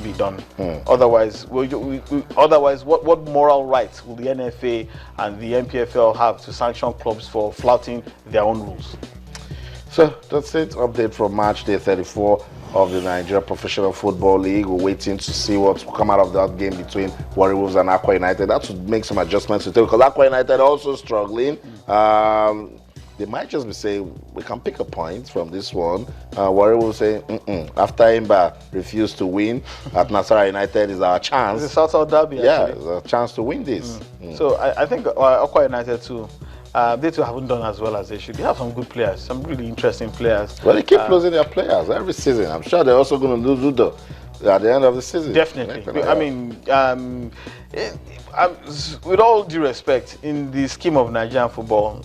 be done. Otherwise, what moral right will the NFA and the NPFL have to sanction clubs for flouting their own rules? So that's it. Update from match day 34 of the Nigeria Professional Football League. We're waiting to see what will come out of that game between Warri Wolves and Aqua United. That would make some adjustments to take, because Aqua United also struggling. They might just be saying, we can pick a point from this one. Warri will say, after Imba refused to win at Nasarawa United is our chance. It's a South Derby, yeah, actually. it's a chance to win this. So I think Aqua United too, they too haven't done as well as they should. They have some good players, some really interesting players. Well, they keep losing their players every season. I'm sure they're also going to lose Ludo at the end of the season. Definitely. I mean, with all due respect, in the scheme of Nigerian football,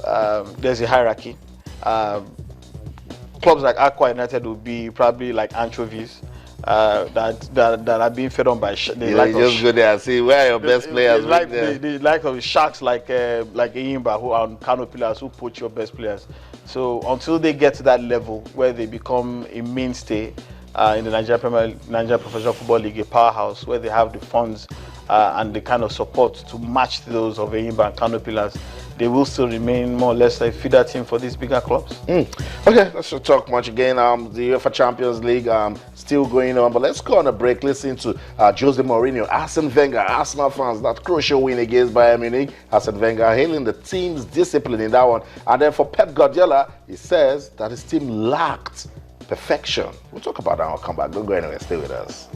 there's a hierarchy. Clubs like Aqua United will be probably like anchovies that are being fed on by just go there and see where are your best players. The like of sharks like Eyimba, who are on Kano pillars, who poach your best players. So until they get to that level where they become a mainstay in the Nigeria Professional Football League, a powerhouse where they have the funds and the kind of support to match those of Eyimba and Kano pillars, they will still remain more or less a feeder team for these bigger clubs. Okay, let's not talk much again. The UEFA Champions League still going on, but let's go on a break. Listen to Jose Mourinho, Arsene Wenger, Arsenal fans, that crucial win against Bayern Munich. Arsene Wenger hailing the team's discipline in that one. And then for Pep Guardiola, he says that his team lacked perfection. We'll talk about that when we come back. Don't go anywhere, stay with us.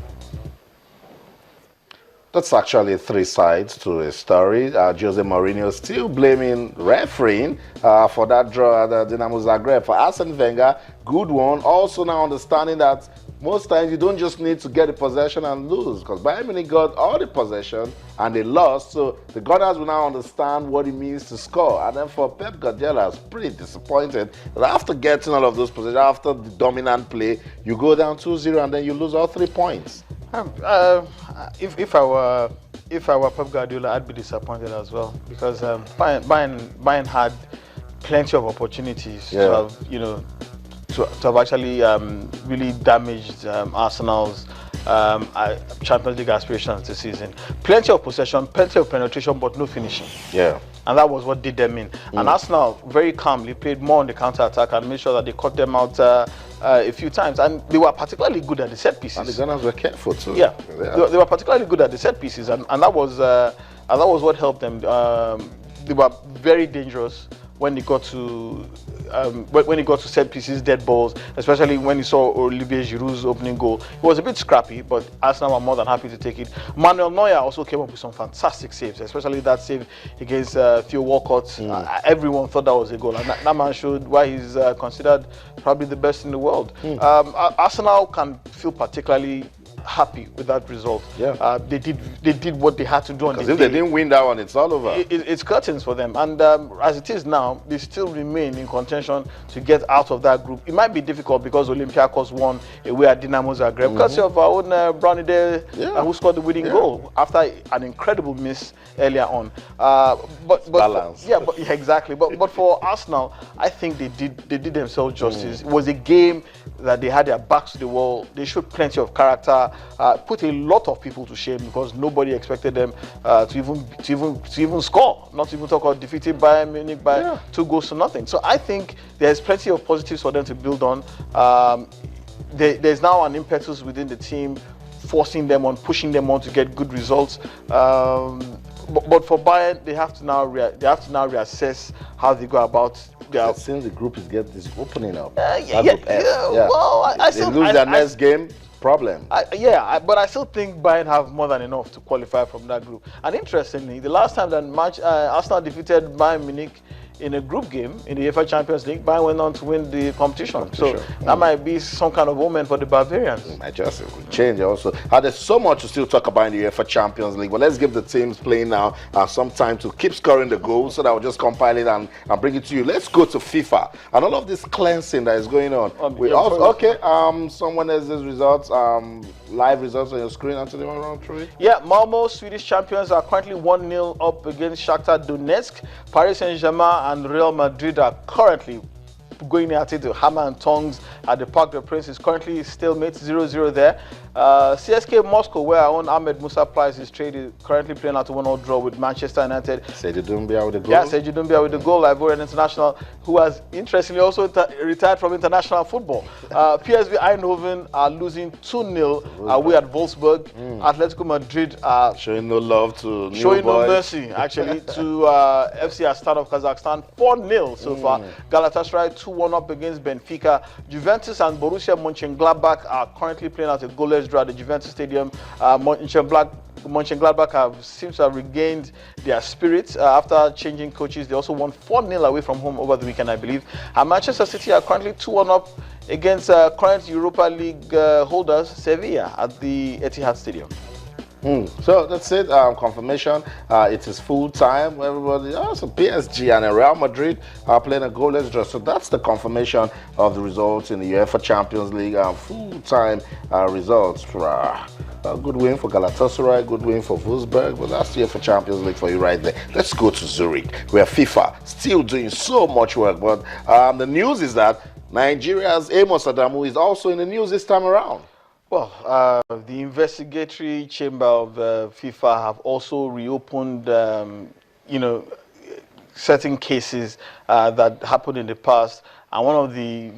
That's actually three sides to a story. Jose Mourinho still blaming refereeing for that draw at Dinamo Zagreb. For Arsene Wenger, good one. Also now understanding that most times you don't just need to get the possession and lose, because Bayern Munich got all the possession and they lost. So the Gunners will now understand what it means to score. And then for Pep Guardiola, it's pretty disappointed that after getting all of those possessions, after the dominant play, you go down 2-0 and then you lose all 3 points. If I were Pep Guardiola, I'd be disappointed as well, because Bayern had plenty of opportunities to have, to have actually really damaged Arsenal's Champions League aspirations this season. Plenty of possession, plenty of penetration, but no finishing. Yeah. And that was what did them in. And Arsenal very calmly played more on the counter-attack and made sure that they cut them out a few times. And they were particularly good at the set pieces. And the Gunners were careful too. Yeah, they were particularly good at the set pieces, and that was what helped them. They were very dangerous when it got to set pieces, dead balls, especially when you saw Olivier Giroud's opening goal. It was a bit scrappy, but Arsenal were more than happy to take it. Manuel Neuer also came up with some fantastic saves, especially that save against Theo Walcott. Everyone thought that was a goal, and that man showed why he's considered probably the best in the world. Arsenal can feel particularly happy with that result. Yeah. They did what they had to do on the day. Because if they didn't win that one, it's all over. It's curtains for them. And as it is now, they still remain in contention to get out of that group. It might be difficult because Olympiacos won away at Dinamo Zagreb, courtesy of our own Brownie there, who scored the winning goal after an incredible miss earlier on. But balance. Exactly. But for Arsenal, I think they did themselves justice. It was a game that they had their backs to the wall. They showed plenty of character. Put a lot of people to shame, because nobody expected them to even score. Not to even talk about defeating Bayern Munich by 2-0. So I think there's plenty of positives for them to build on. There's now an impetus within the team, forcing them on, pushing them on to get good results. But for Bayern, they have to now reassess how they go about. Since the group is opening up. Well, I still lose their next game. Problem. But I still think Bayern have more than enough to qualify from that group. And interestingly, the last time that Arsenal defeated Bayern Munich in a group game in the UEFA Champions League, Bayern went on to win the competition. So that might be some kind of omen for the Bavarians. It might just change also. There's so much to still talk about in the UEFA Champions League, but let's give the teams playing now some time to keep scoring the goals, so that we'll just compile it and bring it to you. Let's go to FIFA and all of this cleansing that is going on. Someone has these results, live results on your screen. Anthony, want to run through it? Yeah, Malmo, Swedish champions, are currently 1-0 up against Shakhtar Donetsk. Paris Saint-Germain and Real Madrid are currently going at it to hammer and tongs at the Parc des Princes. Currently stalemate 0-0 there. CSK Moscow, where our own Ahmed Musa Price is traded, currently playing out a 1-0 draw with Manchester United. Seydou Doumbia with the goal. Yeah, Seydou Doumbia with the goal, Ivorian international, who has interestingly also retired from international football. PSV Eindhoven are losing 2-0 away at Wolfsburg. Atletico Madrid are showing no love to new showing no boys. mercy, actually, to FC Astana of Kazakhstan. 4-0 so far. Galatasaray 2-1 up against Benfica. Juventus and Borussia Mönchengladbach are currently playing out a goalless draw at the Juventus Stadium. Mönchengladbach seems to have regained their spirits after changing coaches. They also won 4-0 away from home over the weekend, I believe. And Manchester City are currently 2-1 up against current Europa League holders Sevilla at the Etihad Stadium. So that's it. Confirmation. It is full time. Everybody. So PSG and Real Madrid are playing a goalless draw. So that's the confirmation of the results in the UEFA Champions League. Full time results. A good win for Galatasaray, good win for Wolfsburg, but that's the UEFA Champions League for you right there. Let's go to Zurich, where FIFA still doing so much work. But the news is that Nigeria's Amos Adamu is also in the news this time around. Well, the investigatory chamber of FIFA have also reopened, certain cases that happened in the past. And one of the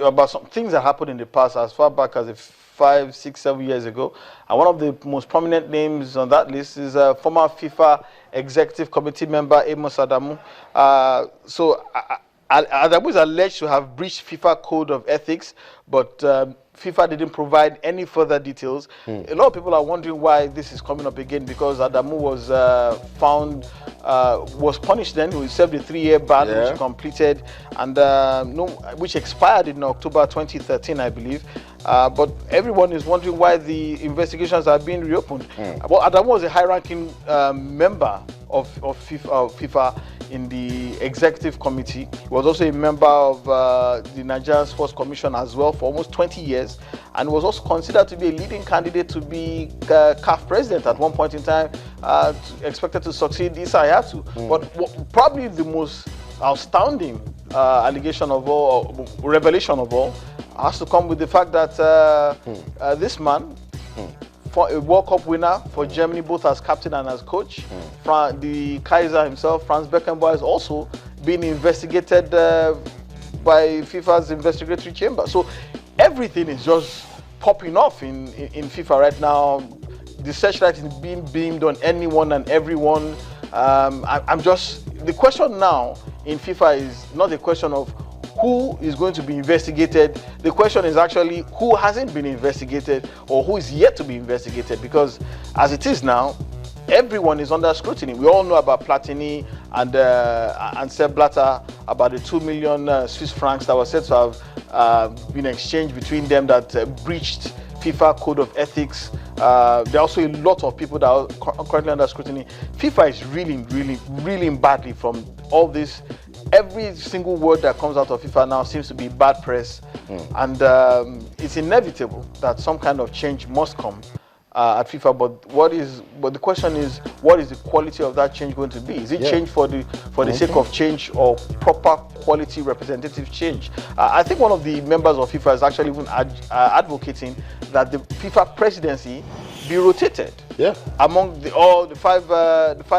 about some things that happened in the past as far back as 5, 6, 7 years ago. And one of the most prominent names on that list is former FIFA Executive Committee member Amos Adamu. Adamu is alleged to have breached FIFA Code of Ethics, but FIFA didn't provide any further details. A lot of people are wondering why this is coming up again, because Adamu was was punished then. He served a 3-year ban, which he completed, and which expired in October 2013, I believe. But everyone is wondering why the investigations are being reopened. Well, Adamu was a high-ranking member of FIFA in the executive committee. He was also a member of the Nigerian Sports Commission as well for almost 20 years, and was also considered to be a leading candidate to be CAF president at one point in time, expected to succeed Issa Hayatou. But probably the most outstanding allegation of all, or revelation of all, has to come with the fact that this man, for a World Cup winner for Germany, both as captain and as coach, the Kaiser himself, Franz Beckenbauer, is also being investigated by FIFA's investigatory chamber. So everything is just popping off in FIFA right now. The searchlight is being beamed on anyone and everyone. The question now in FIFA is not a question of who is going to be investigated. The question is actually who hasn't been investigated or who is yet to be investigated, because as it is now, everyone is under scrutiny. We all know about Platini and Sepp Blatter, about the 2 million Swiss francs that was said to have been exchanged between them that breached FIFA Code of Ethics. There are also a lot of people that are currently under scrutiny. FIFA is reeling badly from all this. Every single word that comes out of FIFA now seems to be bad press, and it's inevitable that some kind of change must come at FIFA. But the question is, what is the quality of that change going to be? Is it change for the sake of change, or proper quality representative change? I think one of the members of FIFA is actually even advocating that the FIFA presidency be rotated among all the five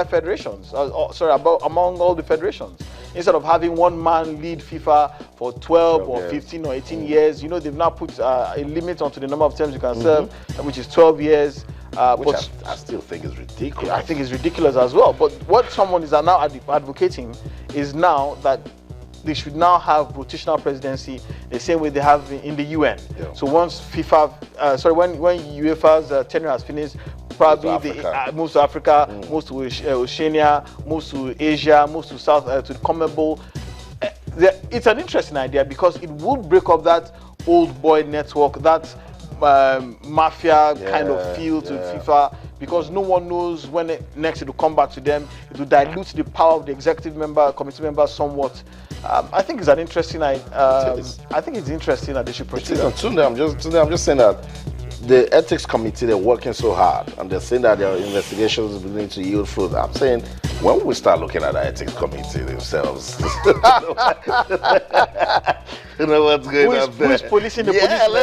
federations. Among all the federations. Instead of having one man lead FIFA for 12 or 15 or 18 years, they've now put a limit onto the number of terms you can serve, which is 12 years. Which I still think is ridiculous. I think it's ridiculous as well. But what someone is now advocating is now that they should now have rotational presidency the same way they have in the UN. So once when UEFA's tenure has finished, probably moves to Africa, moves to Oceania, moves to Asia, moves to South, to the CONMEBOL. It's an interesting idea because it would break up that old boy network, that mafia kind of feel to FIFA, because no one knows when next it will come back to them. It will dilute the power of the executive committee members somewhat. I think it's an interesting idea. I think it's interesting that they should proceed. Today, I'm just saying that the ethics committee, they're working so hard, and they're saying that their investigations are beginning to yield fruit. I'm saying, when will we start looking at the ethics committee themselves? know what's going on there. Who is policing the yeah, policeman?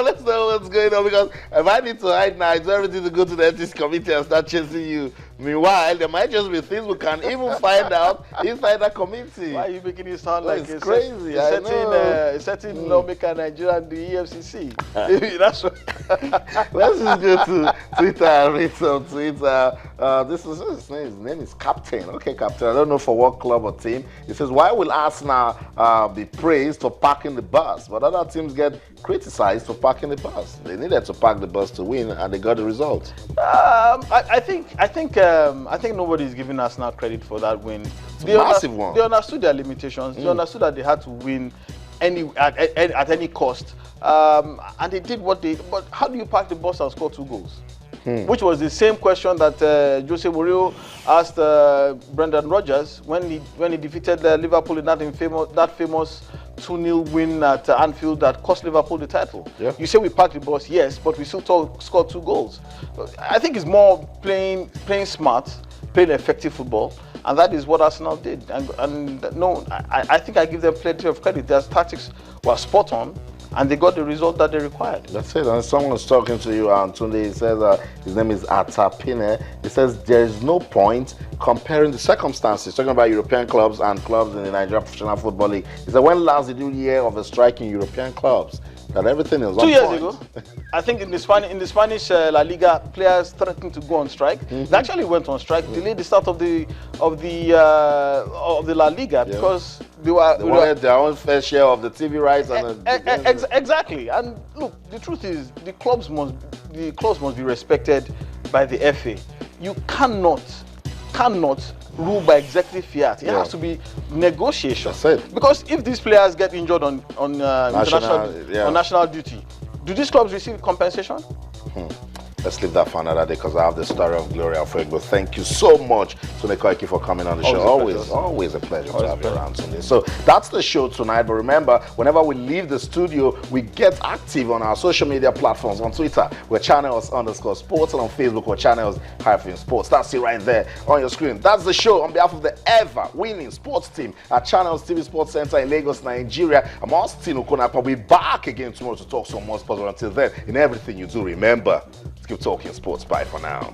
let's know what's going on, because if I need to hide now, it's everything to go to the ethics committee and start chasing you. Meanwhile, there might just be things we can even find out inside that committee. Why are you making it sound like it's crazy? A certain lawmaker in Nigeria and the EFCC? That's what. Let's just go to Twitter and read some Twitter. His name is Captain. Okay, Captain. I don't know for what club or team. He says, why will Arsenal be praised for parking the bus, but other teams get criticized for parking the bus? They needed to park the bus to win, and they got the result. I think nobody's giving Arsenal credit for that win. Massive one. They understood their limitations. They understood that they had to win at any cost. And they did what they. But how do you park the bus and score 2 goals? Which was the same question that Jose Mourinho asked Brendan Rodgers when he defeated Liverpool in that famous 2-0 win at Anfield that cost Liverpool the title. Yeah. You say we parked the bus, yes, but we still scored 2 goals. I think it's more playing smart, playing effective football, and that is what Arsenal did. And no, I think I give them plenty of credit. Their tactics were spot on, and they got the result that they required. That's it. And someone's talking to you, Tunde. He says his name is Atapine. He says there is no point comparing the circumstances, talking about European clubs and clubs in the Nigeria Professional Football League. He said, when last did you hear of a strike in European clubs? That everything is 2 years ago. I think in the Spanish La Liga, players threatened to go on strike. They actually went on strike, delayed the start of the La Liga because they wanted their own fair share of the TV rights. Exactly. And look, the truth is, the clubs must be respected by the FA. You cannot rule by executive fiat. It has to be negotiation. That's it. Because if these players get injured on national duty, do these clubs receive compensation? Let's leave that for another day, because I have the story of Gloria Alfredo. Thank you so much, Tunde Koiki, for coming on the show. Always a pleasure to have you around, Tunde. So that's the show tonight. But remember, whenever we leave the studio, we get active on our social media platforms. On Twitter, we're channels_sports, and on Facebook, we're channels-sports. That's it right there on your screen. That's the show on behalf of the ever-winning sports team at Channels TV Sports Center in Lagos, Nigeria. I'm Austin Okonapa. We'll be back again tomorrow to talk some more sports. But until then, in everything you do, remember, keep talking sports. Bye for now.